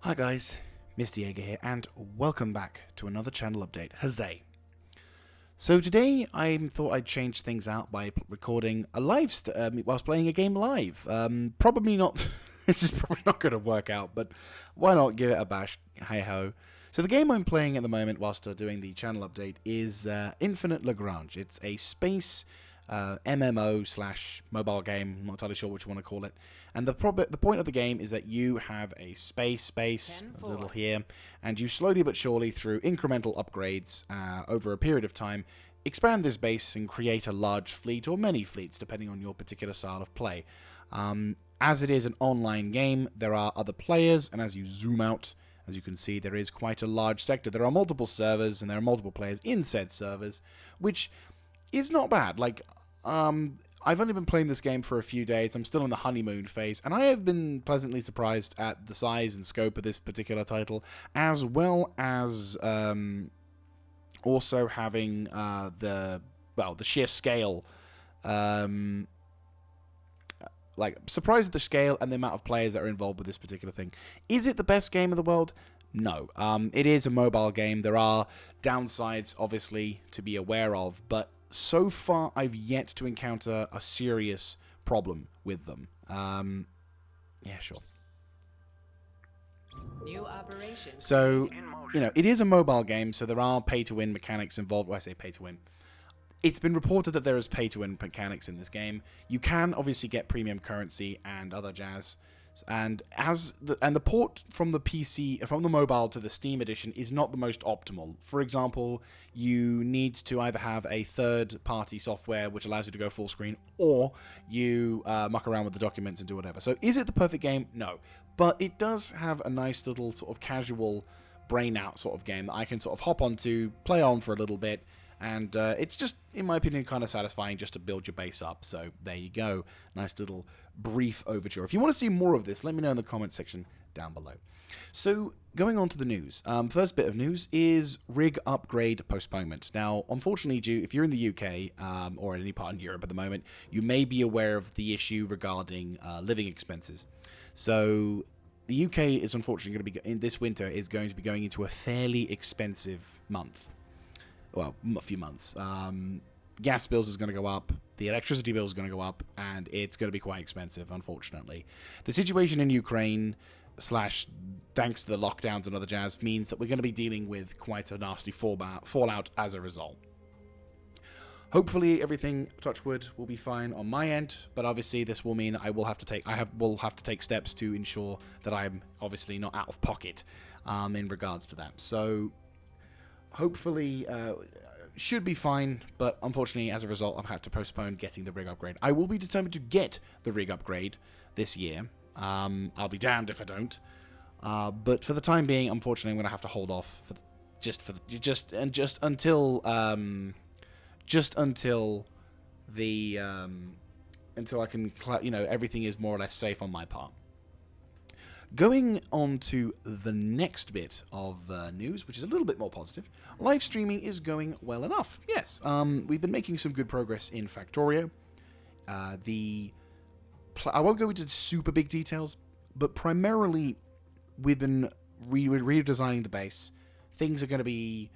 Hi guys, Mr. Jaeger here, and welcome back to another channel update. Huzzay! So today I thought I'd change things out by recording a whilst playing a game live. Probably not. This is probably not going to work out, but why not give it a bash? Hey ho! So the game I'm playing at the moment, whilst doing the channel update, is Infinite Lagrange. It's a space MMO slash mobile game. I'm not entirely sure which you want to call it. And the point of the game is that you have a space base, a little here, and you slowly but surely, through incremental upgrades over a period of time, expand this base and create a large fleet or many fleets, depending on your particular style of play. As it is an online game, there are other players, and as you zoom out, as you can see, there is quite a large sector. There are multiple servers, and there are multiple players in said servers, which is not bad. I've only been playing this game for a few days. I'm still in the honeymoon phase, and I have been pleasantly surprised at the size and scope of this particular title, as well as also having the sheer scale. Surprised at the scale and the amount of players that are involved with this particular thing. Is it the best game in the world? No. It is a mobile game. There are downsides, obviously, to be aware of, but so far I've yet to encounter a serious problem with them. Yeah, sure. New operation. So, it is a mobile game, so there are pay-to-win mechanics involved. Well, I say pay-to-win. It's been reported that there is pay-to-win mechanics in this game. You can obviously get premium currency and other jazz. And the port from the PC, from the mobile to the Steam edition is not the most optimal. For example, you need to either have a third-party software which allows you to go full screen, or you muck around with the documents and do whatever. So is it the perfect game? No. But it does have a nice little sort of casual brain-out sort of game that I can sort of hop onto, play on for a little bit, and it's just, in my opinion, kind of satisfying just to build your base up. So there you go. Nice little brief overture. If you want to see more of this, let me know in the comments section down below. So going on to the news. First bit of news is rig upgrade postponement. Now, unfortunately, if you're in the UK or in any part in Europe at the moment, you may be aware of the issue regarding living expenses. So the UK is unfortunately going to be, in this winter, is going to be going into a fairly expensive month. Well, a few months. Gas bills is going to go up, the electricity bill is going to go up, and it's going to be quite expensive, unfortunately. The situation in Ukraine, thanks to the lockdowns and other jazz, means that we're going to be dealing with quite a nasty fallout as a result. Hopefully everything, touch wood, will be fine on my end, but obviously this will mean I will have to take steps to ensure that I'm obviously not out of pocket in regards to that. So hopefully should be fine, but unfortunately as a result I've had to postpone getting the rig upgrade. I will be determined to get the rig upgrade this year. I'll be damned if I don't. But for the time being, unfortunately, I'm going to have to hold off until I can, everything is more or less safe on my part. Going on to the next bit of news, which is a little bit more positive. Live streaming is going well enough. Yes, we've been making some good progress in Factorio. I won't go into super big details, but primarily we've been redesigning the base. Things are going to be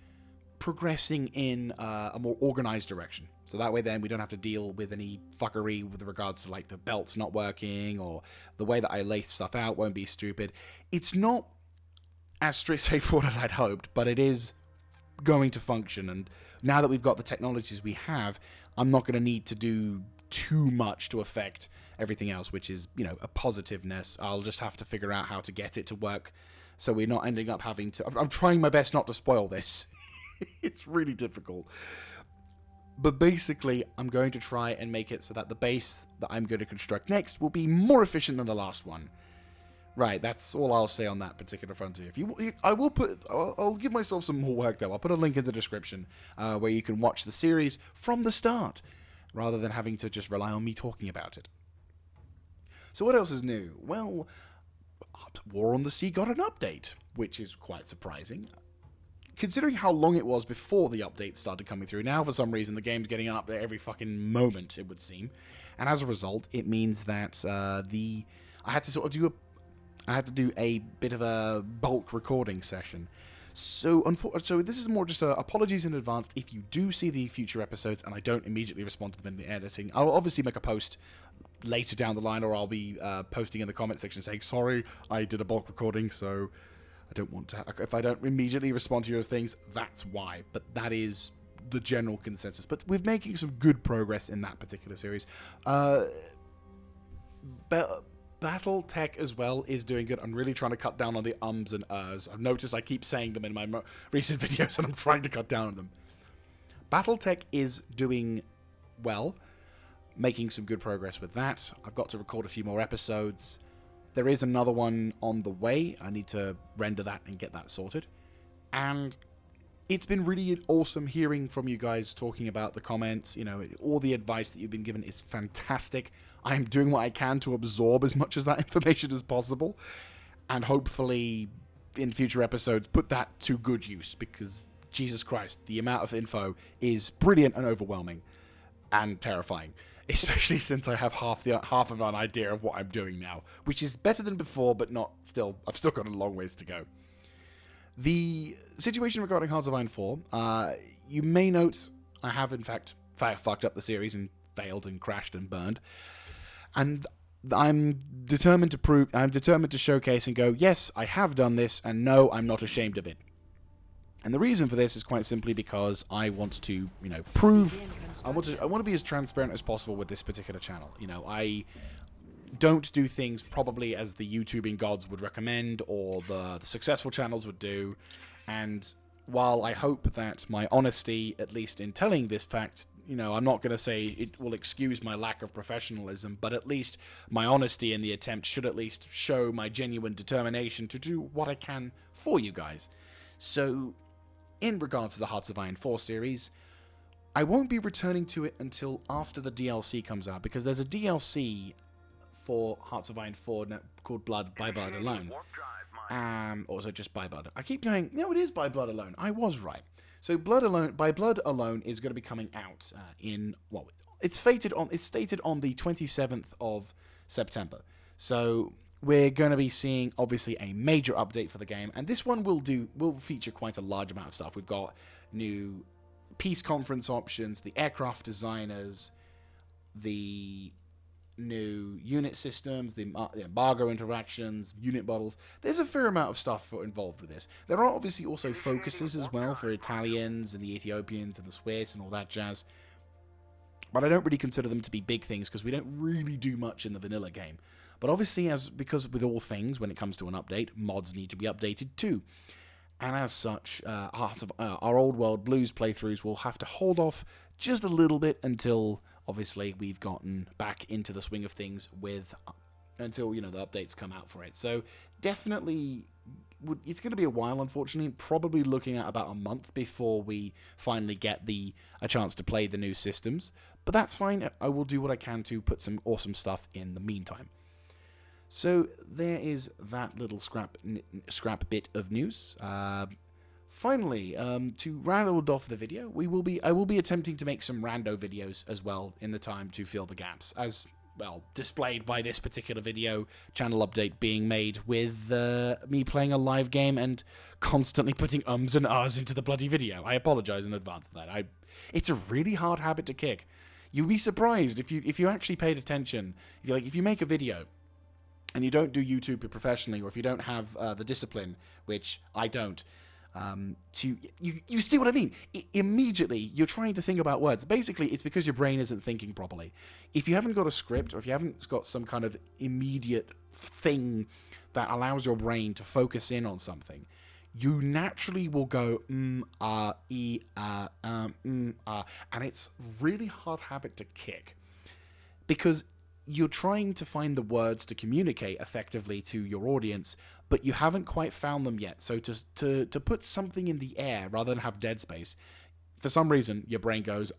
progressing in a more organized direction. So that way then we don't have to deal with any fuckery with regards to like the belts not working, or the way that I lay stuff out won't be stupid. It's not as straightforward as I'd hoped, but it is going to function. And now that we've got the technologies we have, I'm not going to need to do too much to affect everything else, which is, a positiveness. I'll just have to figure out how to get it to work so we're not ending up having to... I'm trying my best not to spoil this. It's really difficult. But basically, I'm going to try and make it so that the base that I'm going to construct next will be more efficient than the last one. Right, that's all I'll say on that particular frontier. I'll give myself some more work, though. I'll put a link in the description where you can watch the series from the start, rather than having to just rely on me talking about it. So what else is new? Well, War on the Sea got an update, which is quite surprising. Considering how long it was before the update started coming through, now for some reason the game's getting an update every fucking moment, it would seem. And as a result, it means that I had to sort of do I had to do a bit of a bulk recording session. So this is more just apologies in advance if you do see the future episodes and I don't immediately respond to them in the editing. I'll obviously make a post later down the line, or I'll be posting in the comment section saying, sorry, I did a bulk recording, so I don't want to... If I don't immediately respond to your things, that's why. But that is the general consensus. But we're making some good progress in that particular series. Battle Tech as well is doing good. I'm really trying to cut down on the ums and ers. I've noticed I keep saying them in my recent videos, and I'm trying to cut down on them. Battle Tech is doing well, making some good progress with that. I've got to record a few more episodes. There is another one on the way. I need to render that and get that sorted. And it's been really awesome hearing from you guys, talking about the comments. You know, all the advice that you've been given is fantastic. I am doing what I can to absorb as much of that information as possible, and hopefully in future episodes put that to good use, because Jesus Christ, the amount of info is brilliant and overwhelming and terrifying, especially since I have half of an idea of what I'm doing now, which is better than before, but not still. I've still got a long ways to go. The situation regarding Hearts of Iron 4, you may note I have in fact fucked up the series and failed and crashed and burned, and I'm determined to showcase and go, yes, I have done this, and no, I'm not ashamed of it. And the reason for this is quite simply because I want to, you know, prove, I want to be as transparent as possible with this particular channel. You know, I don't do things probably as the YouTubing gods would recommend, or the successful channels would do. And while I hope that my honesty, at least in telling this fact, you know, I'm not going to say it will excuse my lack of professionalism, but at least my honesty in the attempt should at least show my genuine determination to do what I can for you guys. So, in regards to the Hearts of Iron 4 series, I won't be returning to it until after the DLC comes out, because there's a DLC for Hearts of Iron 4 called By Blood Alone. Or is it just By Blood? I keep going, no, it is By Blood Alone. I was right. So By Blood Alone is going to be coming out in, well, it's stated on the 27th of September. So we're going to be seeing, obviously, a major update for the game, and this one will feature quite a large amount of stuff. We've got new peace conference options, the aircraft designers, the new unit systems, the embargo interactions, unit models. There's a fair amount of stuff involved with this. There are obviously also focuses as well for Italians and the Ethiopians and the Swiss and all that jazz. But I don't really consider them to be big things, because we don't really do much in the vanilla game. But obviously, because with all things, when it comes to an update, mods need to be updated too. And as such, our Old World Blues playthroughs will have to hold off just a little bit until, obviously, we've gotten back into the swing of things until, you know, the updates come out for it. So definitely, it's going to be a while, unfortunately. Probably looking at about a month before we finally get a chance to play the new systems. But that's fine. I will do what I can to put some awesome stuff in the meantime. So there is that little scrap bit of news. Finally, to round off the video, I will be attempting to make some rando videos as well in the time to fill the gaps, as well displayed by this particular video channel update being made with me playing a live game and constantly putting ums and ahs into the bloody video. I apologize in advance for that. It's a really hard habit to kick. You'd be surprised if you actually paid attention. If you make a video and you don't do YouTube professionally, or if you don't have the discipline, which I don't, you see what I mean? Immediately, you're trying to think about words. Basically, it's because your brain isn't thinking properly. If you haven't got a script, or if you haven't got some kind of immediate thing that allows your brain to focus in on something, you naturally will go, and it's really hard habit to kick. Because you're trying to find the words to communicate effectively to your audience, but you haven't quite found them yet. So to put something in the air rather than have dead space, for some reason your brain goes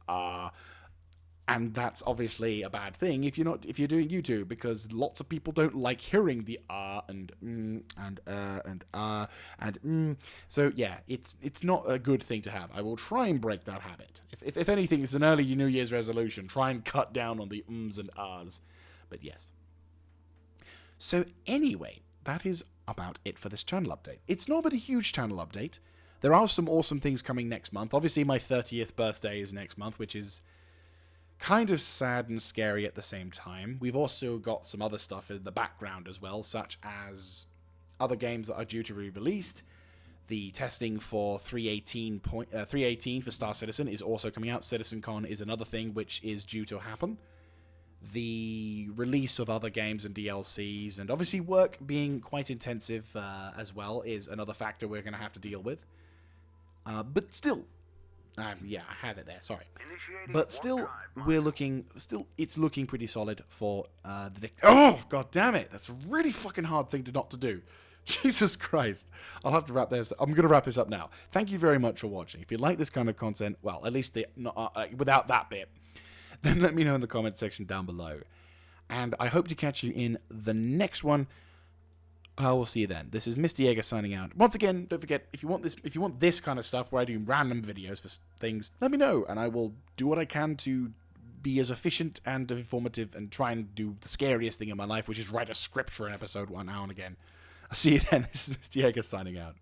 and that's obviously a bad thing if you're doing YouTube, because lots of people don't like hearing the So yeah, it's not a good thing to have. I will try and break that habit. If anything, it's an early New Year's resolution. Try and cut down on the ums and ahs. But yes. So anyway, that is about it for this channel update. It's not been a huge channel update. There are some awesome things coming next month. Obviously, my 30th birthday is next month, which is kind of sad and scary at the same time. We've also got some other stuff in the background as well, such as other games that are due to be released. The testing for 318 for Star Citizen is also coming out. CitizenCon is another thing which is due to happen. The release of other games and DLCs, and obviously work being quite intensive as well, is another factor we're going to have to deal with. But still, yeah, I had it there. Sorry, but still, it's looking pretty solid for the. Oh, god damn it! That's a really fucking hard thing not to do. Jesus Christ. I'll have to wrap this. I'm going to wrap this up now. Thank you very much for watching. If you like this kind of content, well, at least without that bit, then let me know in the comments section down below. And I hope to catch you in the next one. I will see you then. This is Mr. Jaeger signing out. Once again, don't forget, if you want this kind of stuff where I do random videos for things, let me know, and I will do what I can to be as efficient and informative and try and do the scariest thing in my life, which is write a script for an episode now and again. I'll see you then. This is Mr. Jaeger signing out.